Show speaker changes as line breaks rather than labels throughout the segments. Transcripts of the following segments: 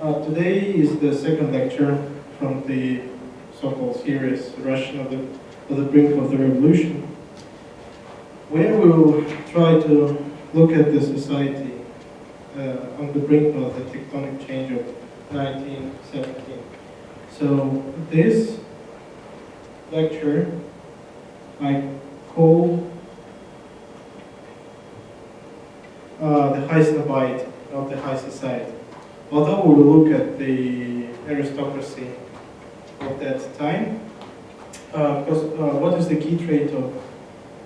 Today is the second lecture from the so-called series Russia of the brink of the revolution, where we will try to look at the society on the brink of the tectonic change of 1917. So this lecture I call the High Snobiety of the high society. Although we will look at the aristocracy of that time, because what is the key trait of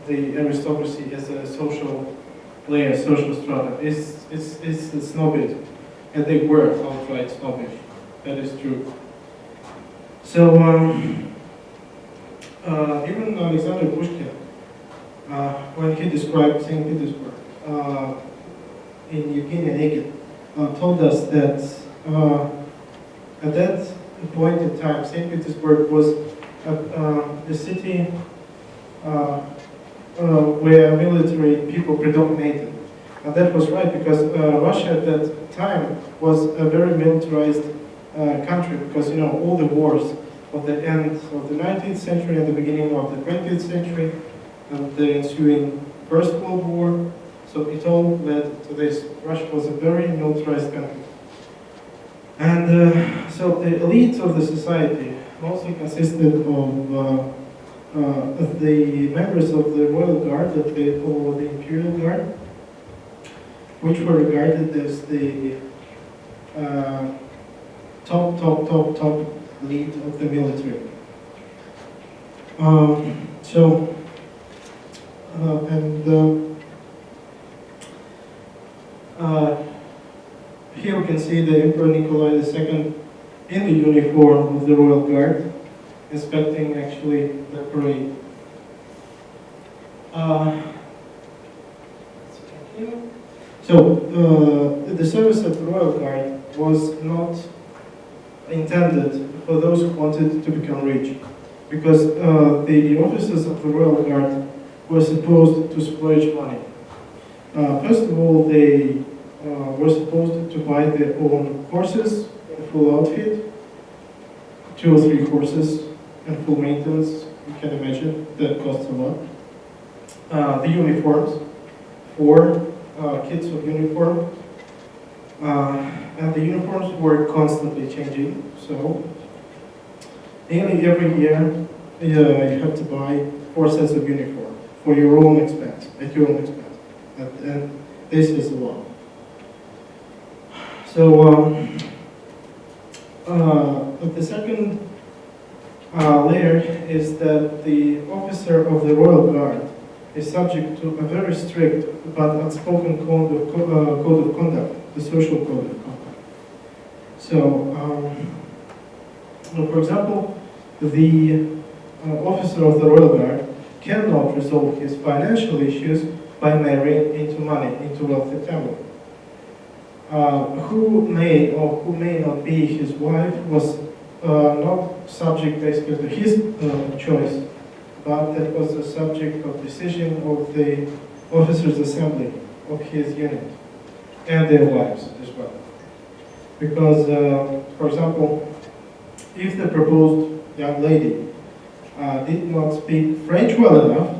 the aristocracy as a social layer, social strata? It's the snobbery, and they were outright snobbish. That is true. So even Alexander Pushkin, when he described St. Petersburg in Evgeny Onegin, told us that at that point in time, St. Petersburg was a city where military people predominated. And that was right, because Russia at that time was a very militarized country, because all the wars of the end of the 19th century and the beginning of the 20th century and the ensuing First World War. So it all led to this. Russia was a very militarized country. And so the elite of the society mostly consisted of the members of the Royal Guard, that they call the Imperial Guard, which were regarded as the top elite of the military. Here we can see the Emperor Nikolai II in the uniform of the Royal Guard, inspecting actually the parade. The service of the Royal Guard was not intended for those who wanted to become rich, because the officers of the Royal Guard were supposed to splurge money. First of all, they were supposed to buy their own horses in full outfit, 2 or 3 horses and full maintenance. You can imagine that costs a lot. The uniforms, 4 kits of uniform, and the uniforms were constantly changing. So nearly every year you have to buy 4 sets of uniform for your own expense, at your own expense, and this is a lot. So the second layer is that the officer of the Royal Guard is subject to a very strict but unspoken code of conduct, the social code of conduct. So, for example, the officer of the Royal Guard cannot resolve his financial issues by marrying into money, into wealthy family. Who may or who may not be his wife was not subject basically to his choice, but that was a subject of decision of the officers' assembly of his unit and their wives as well. Because, for example, if the proposed young lady did not speak French well enough,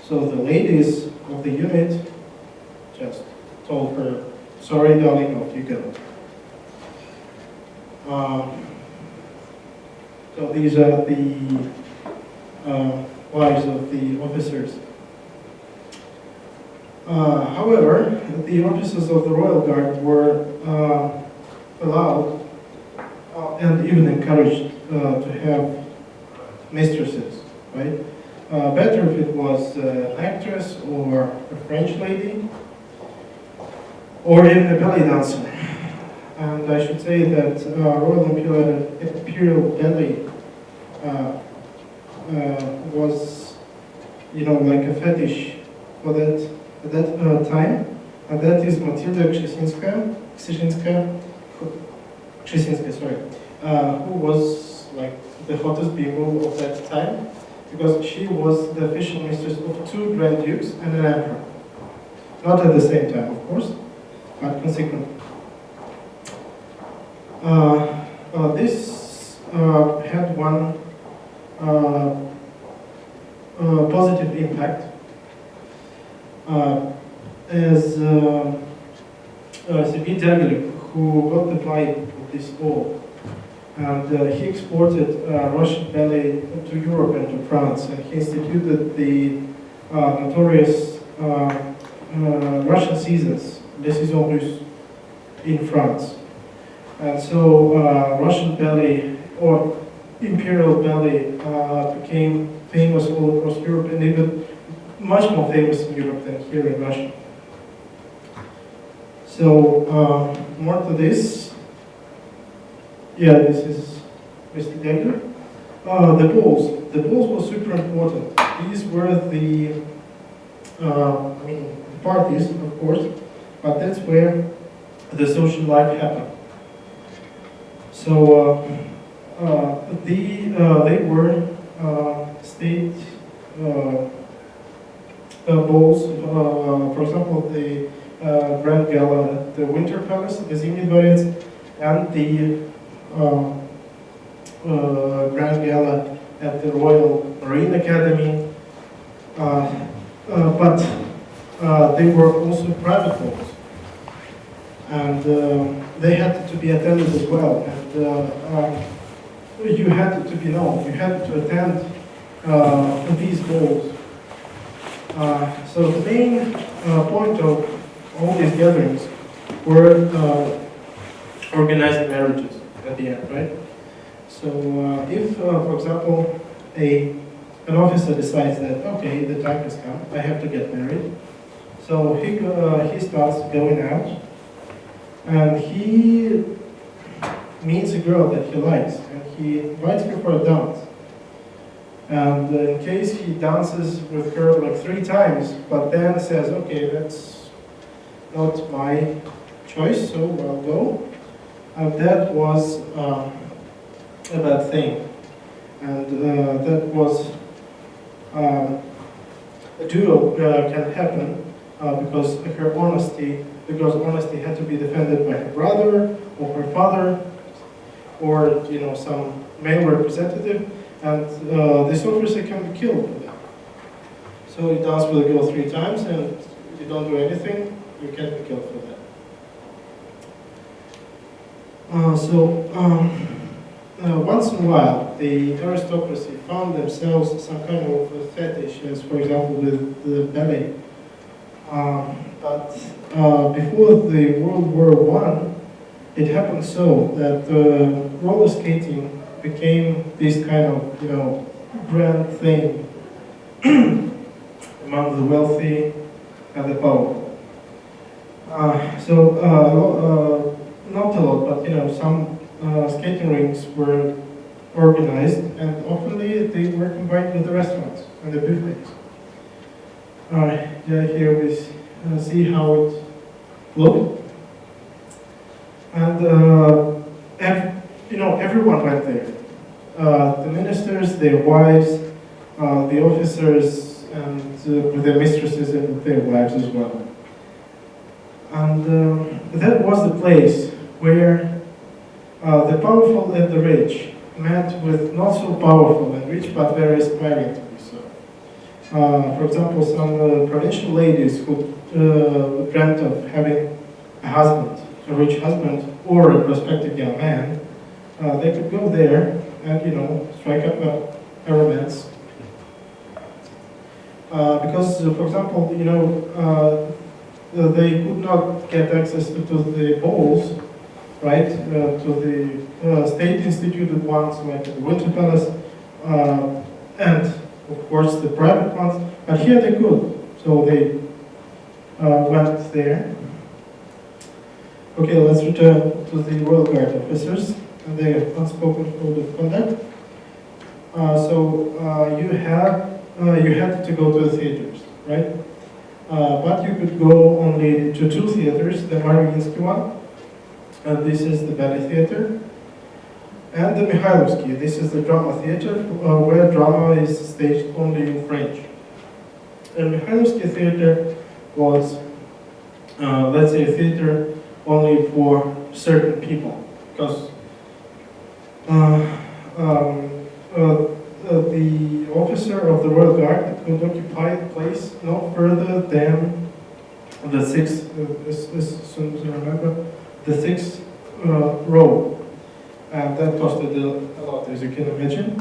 so the ladies of the unit just told her, "Sorry, darling, off you go." So these are the wives of the officers. However, the officers of the Royal Guard were allowed and even encouraged to have mistresses, right? Better if it was an actress or a French lady, or even a belly dancer. And I should say that Royal Imperial Ballet was, like a fetish for that at that time, and that is Matilda Ksheshinskaya, who was like the hottest bimbo of that time, because she was the official mistress of 2 Grand Dukes and an emperor. Not at the same time, of course, but consequently. This had one positive impact, as Sibir Dagli, who got the vibe of this ball, and he exported Russian ballet to Europe and to France, and he instituted the notorious Russian seasons, Les Saisons Russes, in France. And so Russian ballet, or imperial ballet, became famous all across Europe, and even much more famous in Europe than here in Russia. So more to this. Yeah, this is Mr. Degler. The balls. The balls were super important. These were the, parties, of course, but that's where the social life happened. So they were state balls. For example, the Grand Gala at the Winter Palace, the Zimny Dvorets, and the Grand Gala at the Royal Marine Academy. But they were also private balls, and they had to be attended as well. And you had to be known. You had to attend these balls. So the main point of all these gatherings were organizing marriages at the end, right? So if, for example, an officer decides that, okay, the time has come, I have to get married, so he starts going out, and he meets a girl that he likes, and he invites her for a dance. And in case he dances with her like 3 times, but then says, okay, that's not my choice, so I'll go. And that was a bad thing. And that was a duel can happen because her honesty, the girl's honesty had to be defended by her brother or her father or some male representative, and this officer can be killed for that. So you dance with a girl 3 times and you don't do anything, you can be killed for that. Once in a while, the aristocracy found themselves some kind of a fetish, as for example with the ballet. But before the World War I, it happened so that roller skating became this kind of grand thing among the wealthy and the powerful. Not a lot, but some skating rinks were organized, and often they were combined with the restaurants and the buffets. Here we see how it looked, and everyone went there. The ministers, their wives, the officers, and their mistresses and their wives as well. And that was the place where the powerful and the rich met with not so powerful and rich, but very aspiring to be so. For example, some provincial ladies who dreamt of having a husband, a rich husband, or a prospective young man, they could go there and, strike up a romance. Because, for example, they could not get access to the balls, right, to the state-instituted ones, like the Winter Palace, and, of course, the private ones. But here they could, so they went there. Okay, let's return to the Royal Guard officers and their unspoken code of conduct. You had to go to the theaters, right? But you could go only to 2 theaters, the Mariinsky one, and this is the ballet theater, and the Mikhailovsky. This is the drama theater, where drama is staged only in French. And Mikhailovsky theater was, let's say, a theater only for certain people, because the officer of the Royal Guard could occupy the place no further than the sixth, as soon as I remember, the sixth row. And that costed a lot, as you can imagine.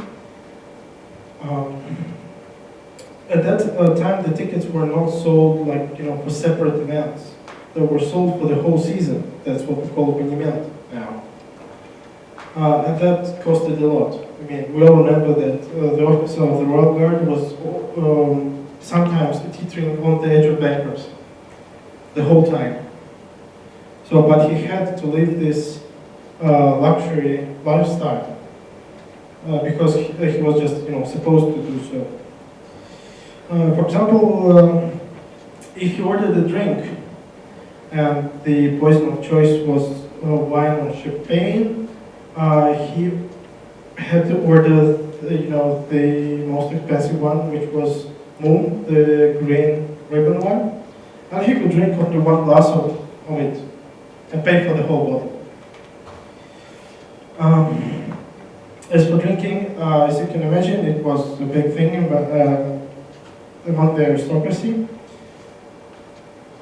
At that time, the tickets were not sold like, for separate events. They were sold for the whole season. That's what we call abonnement now. And that costed a lot. I mean, we all remember that the officer of the Royal Guard was sometimes teetering on the edge of bankruptcy the whole time. So, but he had to live this luxury lifestyle because he was just, supposed to do so. For example, if he ordered a drink and the poison of choice was wine or champagne, he had to order, the most expensive one, which was Moon, the green ribbon one, and he could drink only one glass of it and pay for the whole bottle. As for drinking, as you can imagine, it was a big thing among the aristocracy.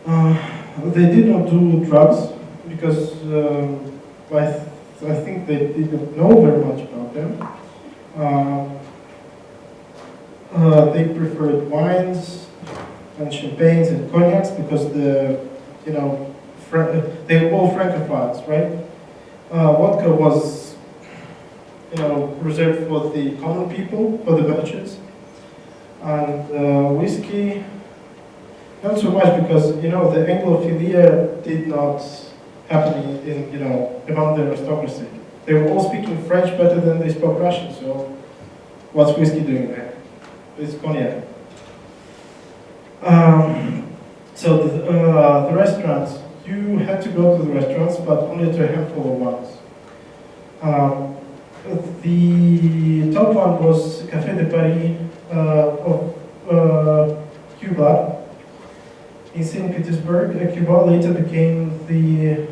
They did not do drugs because I think they didn't know very much about them. They preferred wines and champagnes and cognacs because they were all francophiles, right? Vodka was, reserved for the common people, for the merchants, and whiskey, not so much because the Anglophilia did not happen in among the aristocracy. They were all speaking French better than they spoke Russian. So, what's whiskey doing there? It's cognac. So the restaurants, you had to go to the restaurants, but only to a handful of ones. The top one was Café de Paris of Cuba in St. Petersburg. Cuba later became the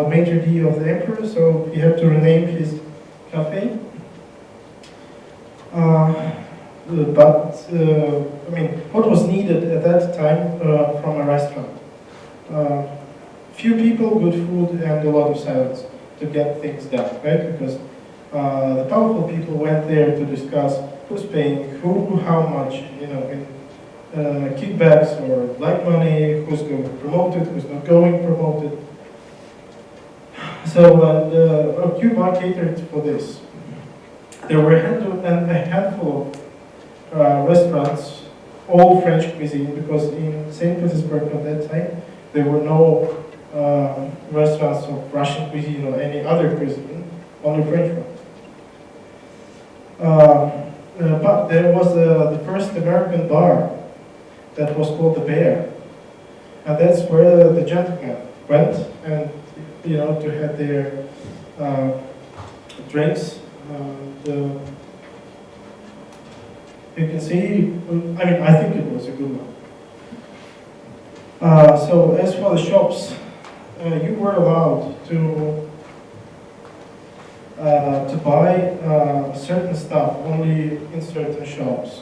maitre d' of the emperor, so he had to rename his cafe. What was needed at that time from a restaurant? Few people, good food, and a lot of silence to get things done, right? Because the powerful people went there to discuss who's paying, who, how much, in kickbacks or black money, who's going promoted, who's not going promoted. So Cuba catered for this. There were a handful of restaurants, all French cuisine, because in St. Petersburg at that time, there were no restaurants of Russian cuisine or any other cuisine, only French ones. But there was the first American bar that was called the Bear, and that's where the gentlemen went and to have their drinks. You can see, I think it was a good one. So as for the shops, you were allowed to buy certain stuff only in certain shops.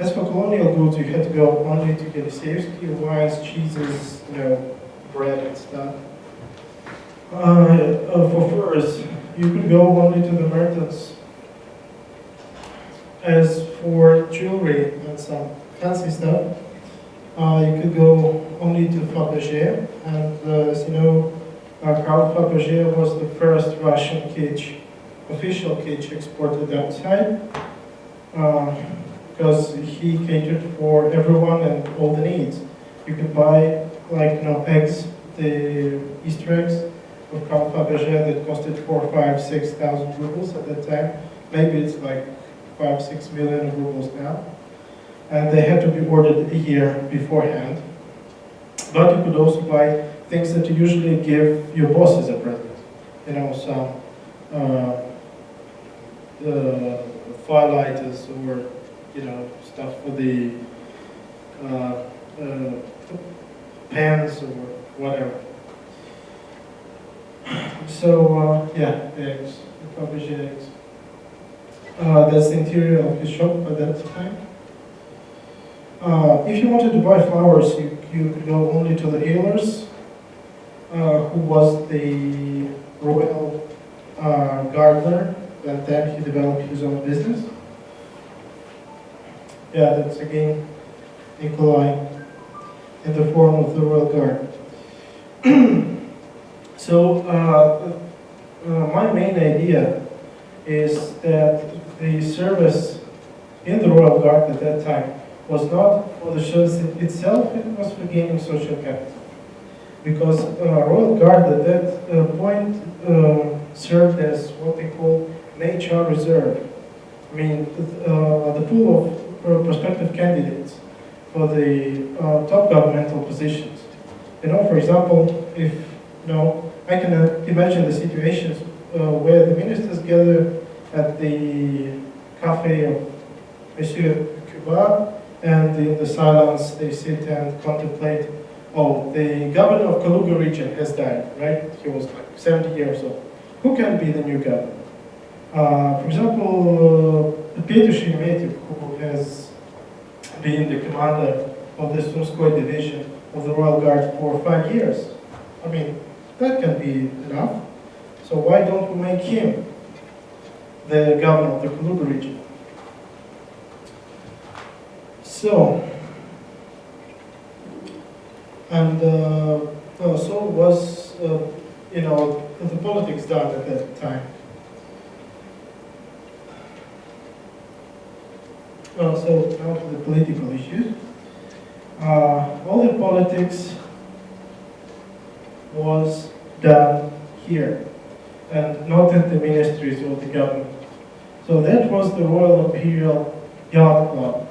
As for colonial goods, you had to go only to Yeliseyevsky, wines, cheeses, bread and stuff. For furs, you could go only to the merchants. As for jewelry and some fancy stuff, you could go only to Fabergé, and as you know, Karl Fabergé was the first Russian kitsch, official kitsch exported outside, because he catered for everyone and all the needs. You could buy eggs, the Easter eggs of Karl Fabergé that costed 4,000, 5,000, 6,000 rubles at that time. Maybe it's like 5-6 million rubles now. And they had to be ordered a year beforehand. But you could also buy things that you usually give your boss as a present. Some firelighters or stuff for the pans or whatever. So, yeah, the eggs, the Fabergé eggs. That's the interior of his shop at that time. If you wanted to buy flowers, you could go only to the healers, who was the royal gardener, and then he developed his own business. Yeah, that's again Nikolai in the form of the royal guard. So my main idea is that the service in the royal guard at that time was not for the service itself, it was for gaining social capital. Because royal guard at that point served as what they call an HR reserve. I mean, the pool of prospective candidates for the top governmental positions. For example, if I can imagine the situations where the ministers gather at the cafe of Monsieur Cuba, and in the silence they sit and contemplate, oh, the governor of Kaluga region has died, right? He was like 70 years old. Who can be the new governor? For example, Peter Sheremetyev, who has been the commander of the Sumskoy division of the Royal Guard for 5 years. I mean, that can be enough. So why don't we make him the governor of the Kaluga region? So, and so was, the politics done at that time. So now to the political issues. All the politics was done here, and not in the ministries or the government. So that was the Royal Imperial Yacht Club.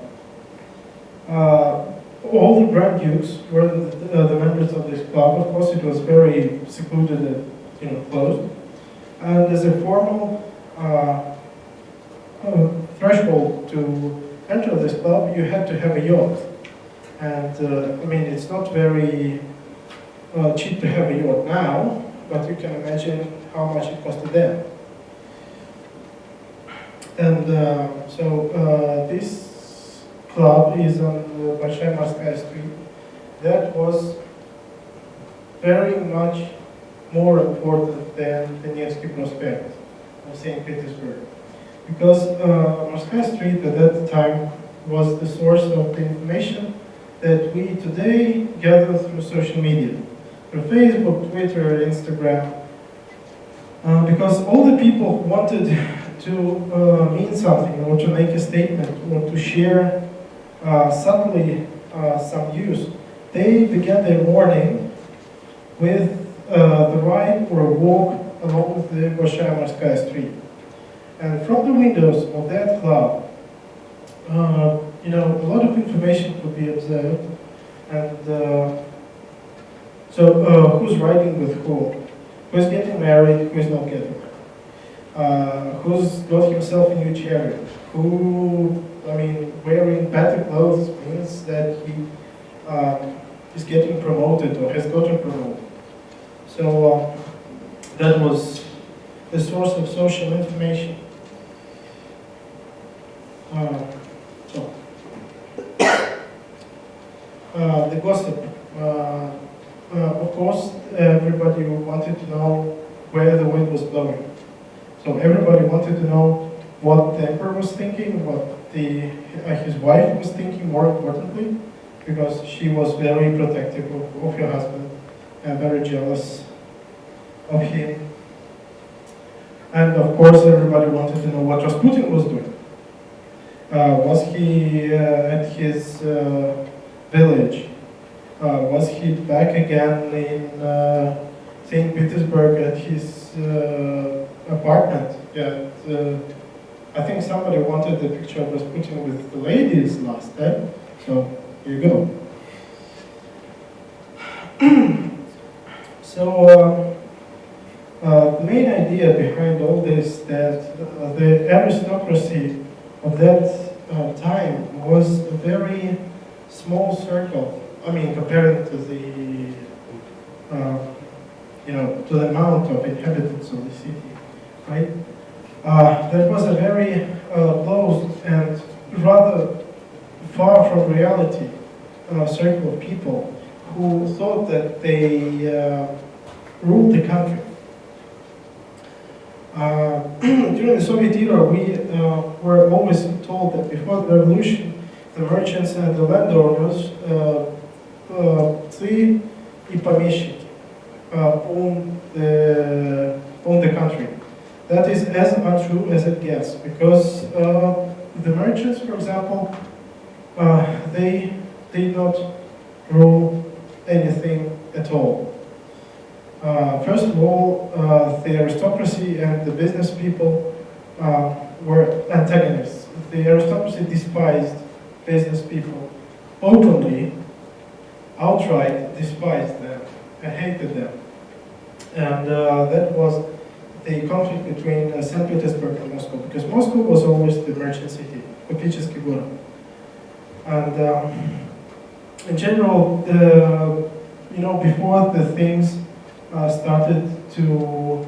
All the Grand Dukes were the members of this club. Of course, it was very secluded and closed. And as a formal threshold to enter this club, you had to have a yacht. And I mean, it's not very cheap to have a yacht now, but you can imagine how much it costed then. And so this club is on Большая Morskaya Street. That was very much more important than the Nevsky Prospect of St. Petersburg. Because Morskaya Street at that time was the source of the information that we today gather through social media, through Facebook, Twitter, Instagram. Because all the people who wanted to mean something, or to make a statement, or to share subtly some news, they began their morning with the ride or a walk along the Большая Morskaya Street. And from the windows of that club, a lot of information could be observed. And so who's riding with who? Who's getting married, who's not getting married? Who's got himself a new chariot? Who, wearing better clothes means that he is getting promoted or has gotten promoted. So that was the source of social information. The gossip. Of course, everybody wanted to know where the wind was blowing. So everybody wanted to know what the emperor was thinking, what his wife was thinking, more importantly, because she was very protective of her husband and very jealous of him. And of course, everybody wanted to know what Rasputin was doing. Was he at his village? Was he back again in St. Petersburg at his apartment? Yeah, I think somebody wanted the picture of Rasputin with the ladies last time, so here you go. So the main idea behind all this, that the aristocracy of that time was a very small circle. Compared to the to the amount of inhabitants of the city, right? That was a very closed and rather far from reality circle of people who thought that they ruled the country. During the Soviet era, we were always told that before the revolution, the merchants and the landowners, цари и помещики, owned the country. That is as untrue as it gets, because the merchants, for example, they did not rule anything at all. First of all, the aristocracy and the business people were antagonists. The aristocracy despised business people openly, outright despised them and hated them. And that was the conflict between St. Petersburg and Moscow, because Moscow was always the merchant city, купеческий город. And in general, before the things started to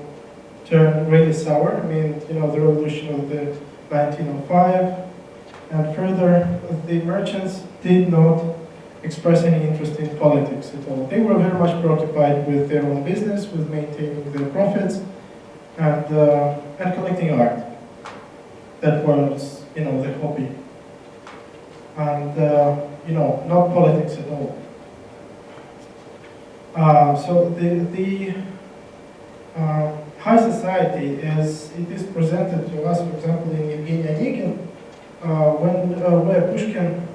turn really sour, I mean, the revolution of the 1905 and further, the merchants did not express any interest in politics at all. They were very much preoccupied with their own business, with maintaining their profits, and collecting art. That was, the hobby. And, not politics at all. So the high society, as it is presented to us, for example, in Evgeny Onegin, where Pushkin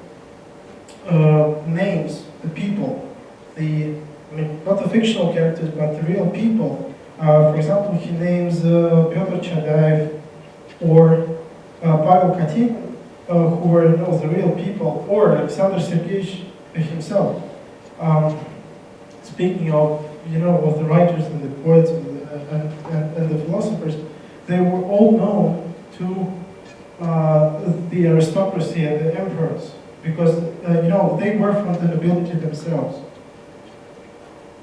names the people, not the fictional characters, but the real people. For example, he names Pyotr Chagayev or Pavel Katin, who were the real people, or Alexander Sergeyevich himself. Speaking of, of the writers and the poets and the philosophers, they were all known to the aristocracy and the emperors, because, they were from the nobility themselves.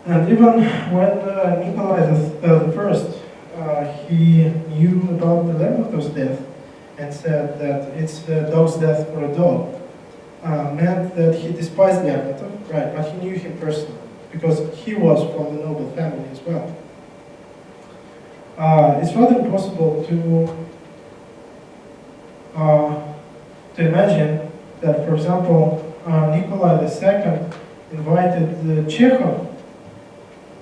And even when Nikolai I, he knew about the Lermontov's death and said that it's a dog's death for a dog, meant that he despised Lermontov, right, but he knew him personally, because he was from the noble family as well. It's rather impossible to imagine that, for example, Nikolai II invited Chekhov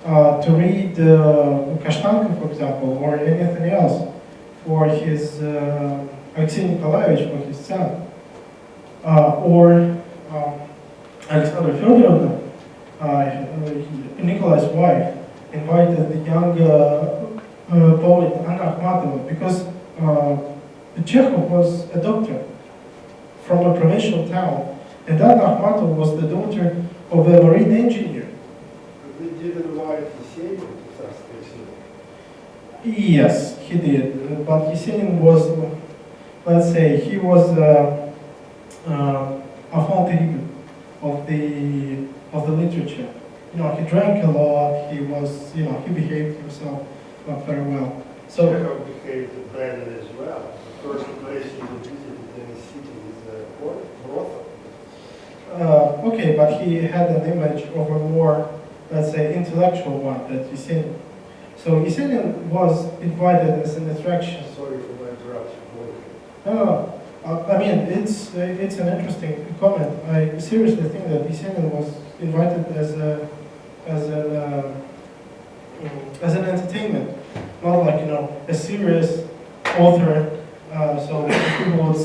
to read Kashtanka, for example, or anything else for his Alexei Nikolaevich, for his son, or Alexandra Fyodorovna, Nikolai's wife, invited the young poet Anna Akhmatova, because Chekhov was a doctor from a provincial town, and Anna Akhmatova was the daughter of a marine engineer.
They did invite Yesenin to Tsarskoye Selo.
Yes, he did, but Yesenin was, let's say, he was enfant terrible of the literature. He drank a lot, he was, he behaved himself not very well. So
Chekhov behaved badly as well. The first place he visited in the city is brothel.
Okay, but he had an image of a more, let's say, intellectual one than Yesenin. So Yesenin was invited as an attraction.
Sorry for my interruption.
No. I mean, it's an interesting comment. I seriously think that Yesenin was invited as an entertainment, not like a serious author. So people would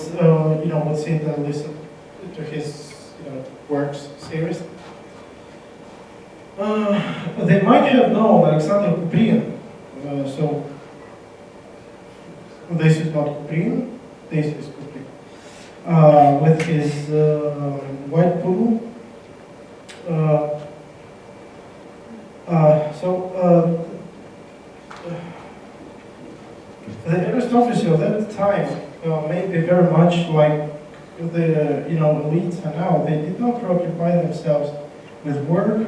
sit and listen to his works seriously. They might have known Alexander Kuprin. So this is not Kuprin. This is Kuprin. With his white poodle. The aristocracy of that time may be very much like the elites are now. They did not preoccupy themselves with work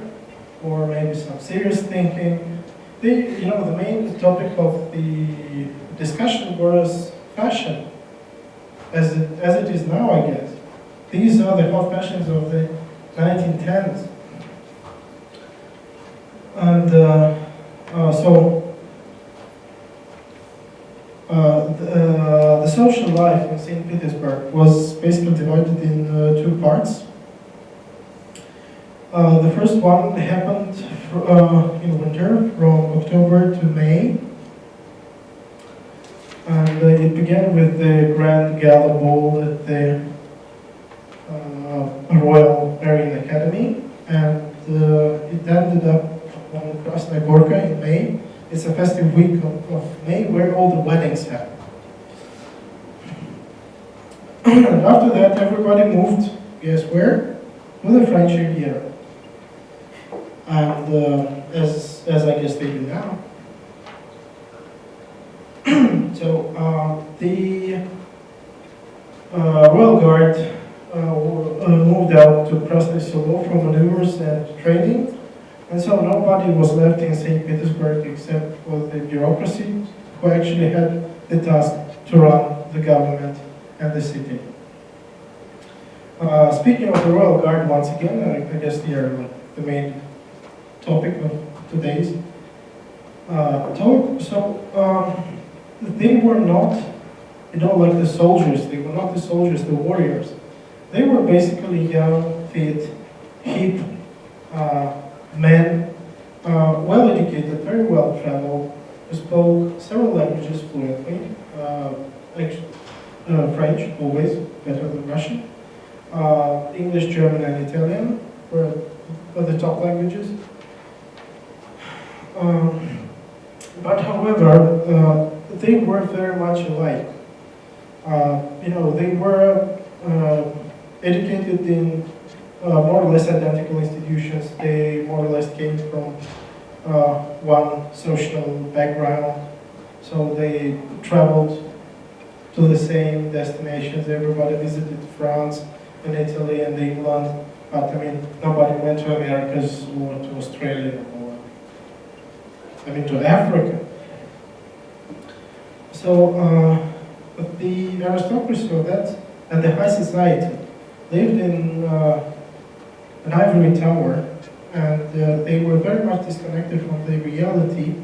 or maybe some serious thinking. the main topic of the discussion was fashion, as it is now, I guess. These are the hot fashions of the 1910s. And the social life in St. Petersburg was basically divided in two parts. The first one happened in winter, from October to May. And it began with the Grand Gala Ball at the Royal Marine Academy. And it ended up on Krasnaya Gorka in May. It's a festive week of May where all the weddings happen. And after that, everybody moved, guess where? To the French Riviera. And as I guess they do now. So the Royal Guard moved out to Krasnoye Selo for maneuvers and training. And so nobody was left in St. Petersburg except for the bureaucracy, who actually had the task to run the government and the city. Speaking of the Royal Guard, once again, I guess they are the main topic of today's talk. So they were not, like the soldiers. They were not the soldiers, the warriors. They were basically young, fit, hip men, well-educated, very well-traveled, who spoke several languages fluently. French, always, better than Russian. English, German, and Italian were the top languages. But however, they were very much alike. They were educated in more or less identical institutions. They more or less came from one social background. So they traveled to the same destinations. Everybody visited France and Italy and England. But I mean, nobody went to Americas or to Australia or to Africa. So the aristocracy of that and the high society lived in an ivory tower, and they were very much disconnected from the reality,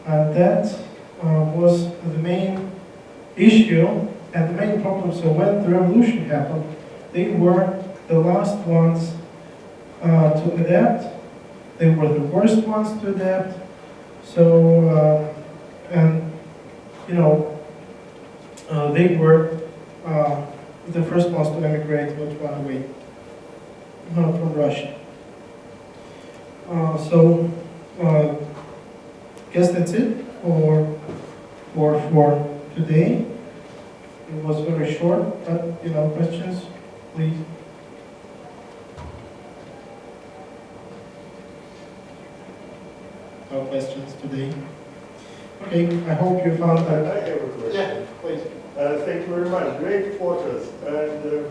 and that was the main issue and the main problem. So when the revolution happened, they were the last ones to adapt. They were the worst ones to adapt. So, they were the first ones to emigrate or to run away from Russia. Guess that's it for today. It was very short, but questions, please. No questions today. Okay, I hope you found that.
I have a question.
Yeah, please.
Thank you very much. Great photos. And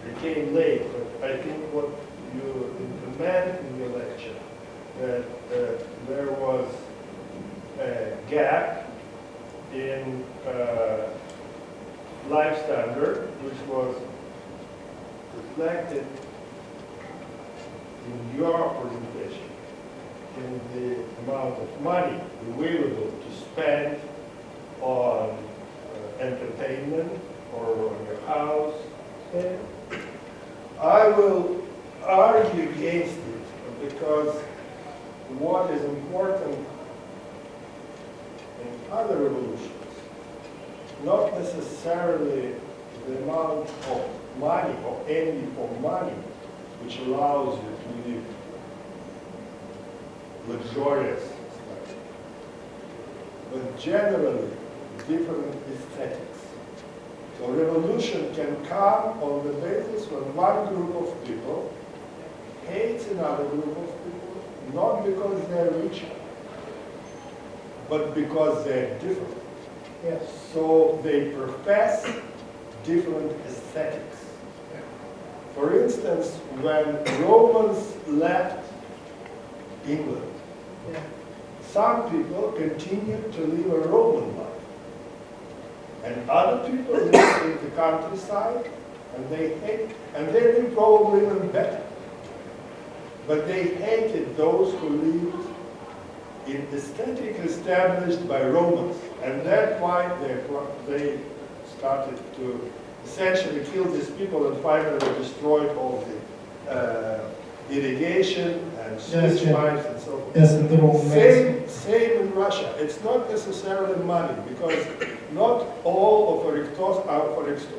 it came late, but I think what you implement in your lecture, that there was a gap in life standard, which was reflected in your presentation, in the amount of money available to spend on entertainment or on your house. And I will argue against it, because what is important in other revolutions, not necessarily the amount of money or envy for money, which allows you to live luxurious life, but generally different aesthetics. So revolution can come on the basis when one group of people hates another group of people, not because they're richer, but because they're different.
Yes.
So they profess different aesthetics. For instance, when Romans left England, some people continued to live a Roman life. And other people live in the countryside, and they live probably even better. But they hated those who lived in aesthetic established by Romans. And that's why they started to essentially kill these people and finally destroyed all the irrigation and sewage lines and so forth.
Yes, and the Roman
Same in Russia. It's not necessarily money, because not all of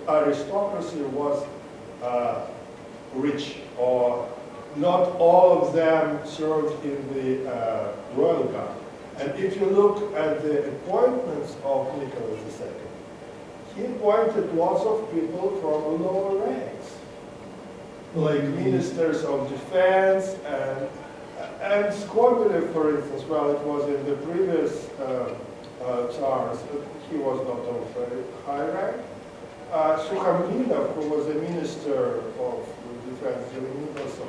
aristocracy was rich, or not all of them served in the royal guard. And if you look at the appointments of Nicholas II, he appointed lots of people from lower ranks, like ministers of defense and Skobelev, for instance. Well, it was in the previous Tsars, he was not of very high rank. Sukhamlinov, who was a minister of defense during Nicholas II,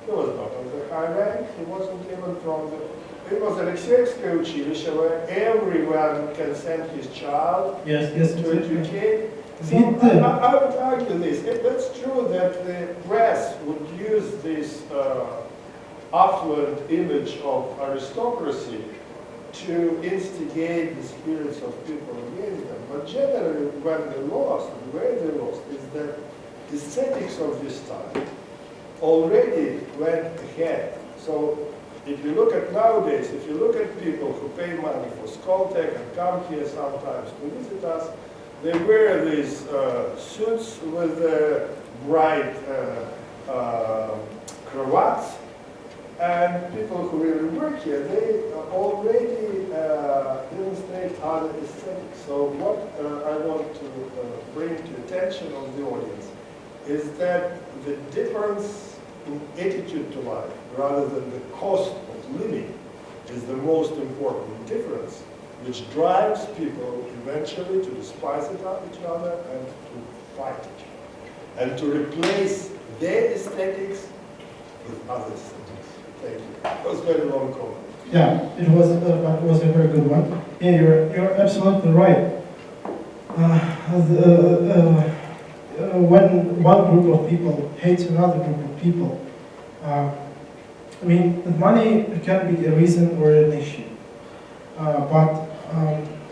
he was not of the high rank. He wasn't even from the... It was Alexeyevskoye училище, where everyone can send his child to educate. So I would argue this. That's true that the press would use this affluent image of aristocracy to instigate the spirits of people against them. But generally, when they lost, the way they lost is that the aesthetics of this time already went ahead. So if you look at nowadays, if you look at people who pay money for Skoltech and come here sometimes to visit us, they wear these suits with bright cravats. And people who really work here, they already demonstrate other aesthetics. So what I want to bring to attention of the audience is that the difference in attitude to life, rather than the cost of living, is the most important difference, which drives people eventually to despise each other and to fight each other, and to replace their aesthetics with other aesthetics. Thank you. That was a very long comment.
Yeah, it was a very good one. Yeah, you're absolutely right. When one group of people hates another group of people, I mean, money can be a reason or an issue, but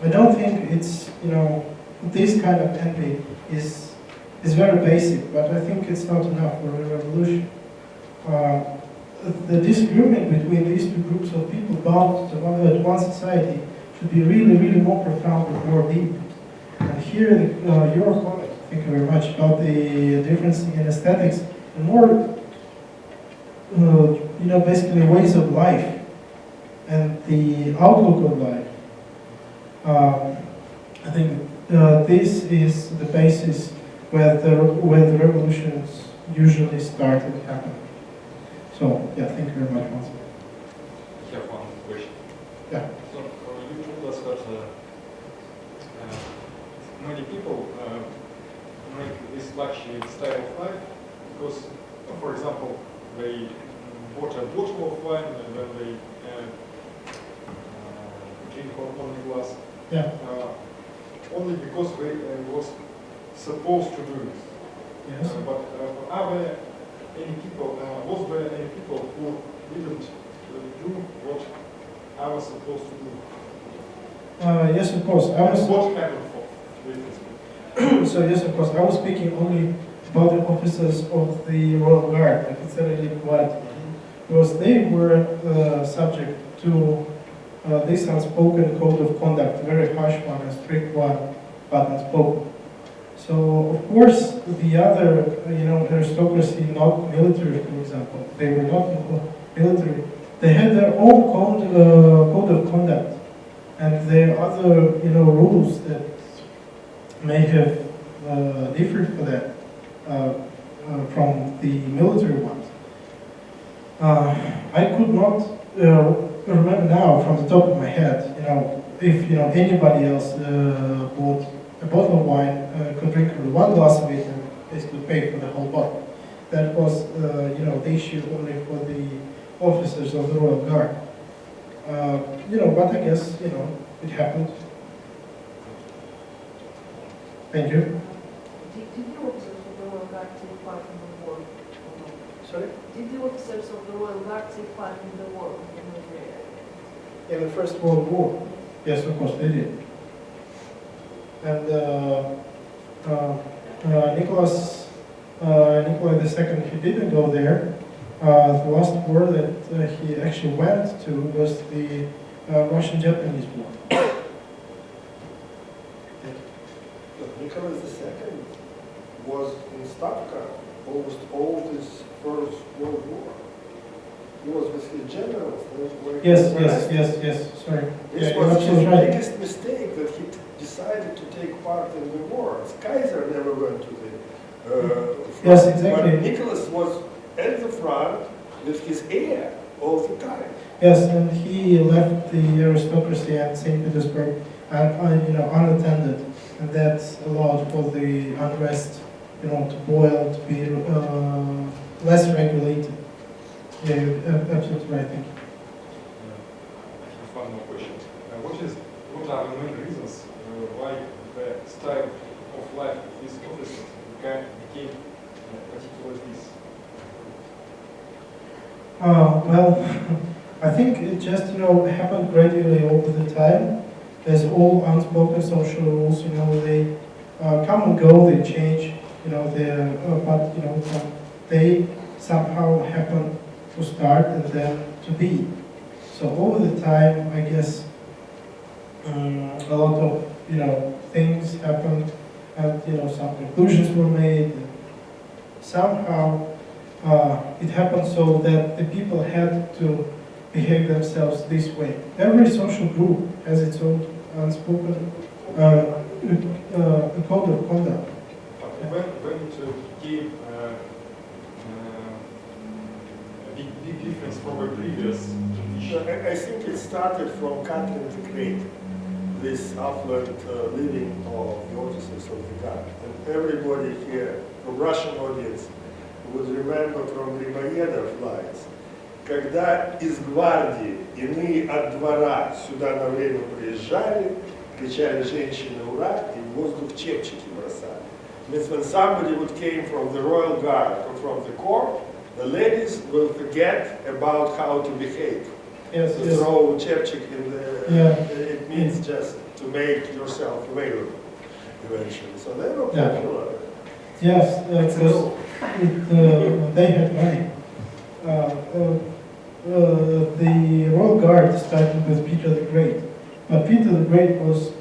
I don't think it's, this kind of envy is very basic, but I think it's not enough for a revolution. The disagreement between these two groups of people bound to one society should be really, really more profound and more deep. And here, your comment, thank you very much, about the difference in aesthetics and more, basically ways of life and the outlook of life. I think this is the basis where the revolutions usually start and happen. So, yeah, thank you very much once again.
I have one question.
Yeah.
So, you told us that many people make this luxury style of life because, for example, they bought a bottle of wine and then they drink on the glass.
Yeah.
Only because they was supposed to do it.
Yes.
But are there any people, was there any people who didn't do what I was supposed to do?
Yes, of course.
What happened for
So yes, of course. I was speaking only about the officers of the Royal Guard, like it's really blood, because they were subject to this unspoken code of conduct, a very harsh one, a strict one, but unspoken. So, of course, the other, aristocracy, not military, for example, they were not military. They had their own code of conduct, and there are other, rules that may have differed for that from the military ones. I could not remember now from the top of my head, if anybody else bought a bottle of wine, could drink one glass of it and basically pay for the whole bottle. That was, the issue only for the officers of the Royal Guard. But I guess, it happened. Thank you.
Did the officers of the Royal Guard take part in the war?
Sorry?
Did the officers of the Royal Guard take part in the war in the military area?
In the First World War, yes, of course they did. And Nikolai II, he didn't go there. The last war that he actually went to was the Russian-Japanese war.
Nicholas II was in Stavka almost all this First World War. He was with his generals.
Yes, sorry.
This
Yeah,
was
you're
his
absolutely right.
biggest mistake, that he decided to take part in the war. Kaiser never went to the front.
Yes, exactly.
But Nicholas was at the front with his heir all the time.
Yes, and he left the aristocracy at St. Petersburg unattended, and that allowed for the unrest, to boil, to be less regulated. Yeah, you're absolutely right. Thank you.
I have one more question. What are the main reasons why the style of life of these officers became particularly this?
Well, I think it just, happened gradually over the time. There's all unspoken social rules, they come and go, they change, they somehow happen to start and then to be. So over the time, I guess, a lot of, things happened, and, some conclusions were made. And somehow, it happened so that the people had to behave themselves this way. Every social group has its own unspoken code of conduct.
When it became a big difference from a previous tradition?
I think it started from Catherine the Great, this affluent living of the officers of the guard. And everybody here, from Russian audience, would remember from Грибоедов lines. Когда из гвардии иные от двора сюда на время приезжали, кричали женщины «Ура!» и в воздух чепчики бросали. Means when somebody would came from the Royal Guard or from the Corps, the ladies will forget about how to behave.
Yes,
To
yes.
throw chepchik in the,
Yeah.
it means just to make yourself available eventually. So they were
Yeah.
popular.
Yes, because they had money. The Royal Guard started with Peter the Great, but Peter the Great was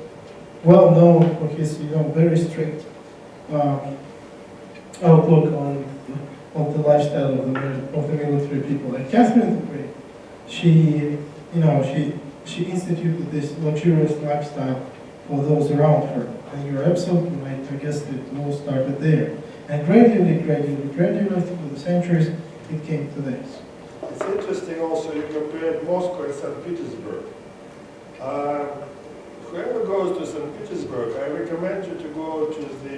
well known for his, very strict outlook on the lifestyle of the military people. And Catherine the Great, she instituted this luxurious lifestyle for those around her. And you're absolutely right. I guess it all started there. And gradually, through the centuries, it came to this.
It's interesting also you compared Moscow and St. Petersburg. Whoever goes to St. Petersburg, I recommend you to go to the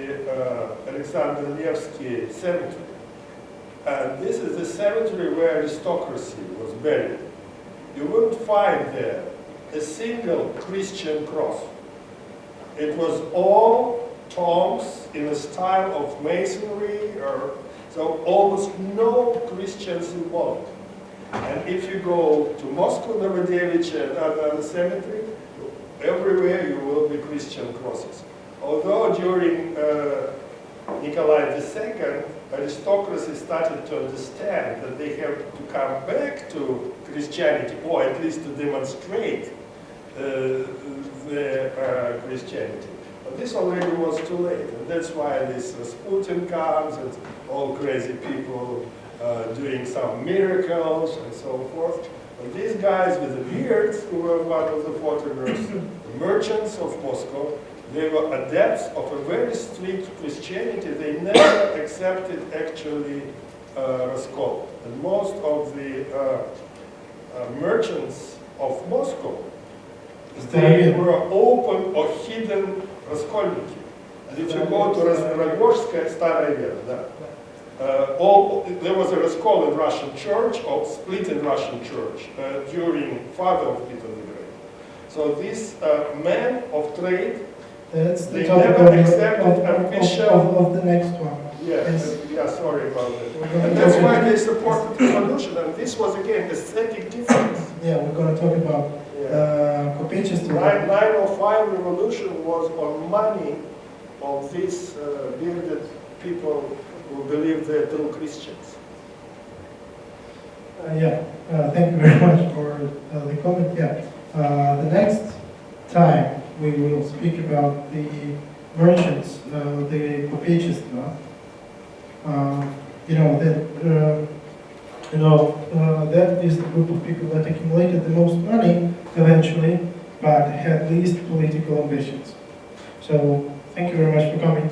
Alexander Nevsky Cemetery. And this is the cemetery where aristocracy was buried. You wouldn't find there a single Christian cross. It was all tombs in a style of masonry, so almost no Christian symbolic. And if you go to Moscow, Novodevich, and other cemetery, everywhere you will be Christian crosses. Although during Nikolai II, aristocracy started to understand that they have to come back to Christianity, or at least to demonstrate their Christianity. But this already was too late, and that's why this Rasputin comes and all crazy people doing some miracles and so forth. But these guys with the beards, who were one of the photographs, the merchants of Moscow, they were adepts of a very strict Christianity. They never accepted actually Raskol. And most of the merchants of Moscow, they were open or hidden Raskolniki. And if you go to Rogozhskaya, Staraya Vera, There was a Raskol in Russian church, or split in Russian church, during father of Peter the Great. So these men of trade,
That's the
they
topic
never accepted official.
of the next one.
Yeah,
Yes.
yeah, sorry about that.
We're gonna
And that's
talk
why
about-
they supported revolution, and this was again aesthetic difference.
Yeah, we're going to talk about Kopechество.
905 revolution was on money of these bearded people who believe they're true Christians.
Thank you very much for the comment. The next time we will speak about the merchants, the Kopechество. That is the group of people that accumulated the most money eventually, but had least political ambitions. So, thank you very much for coming.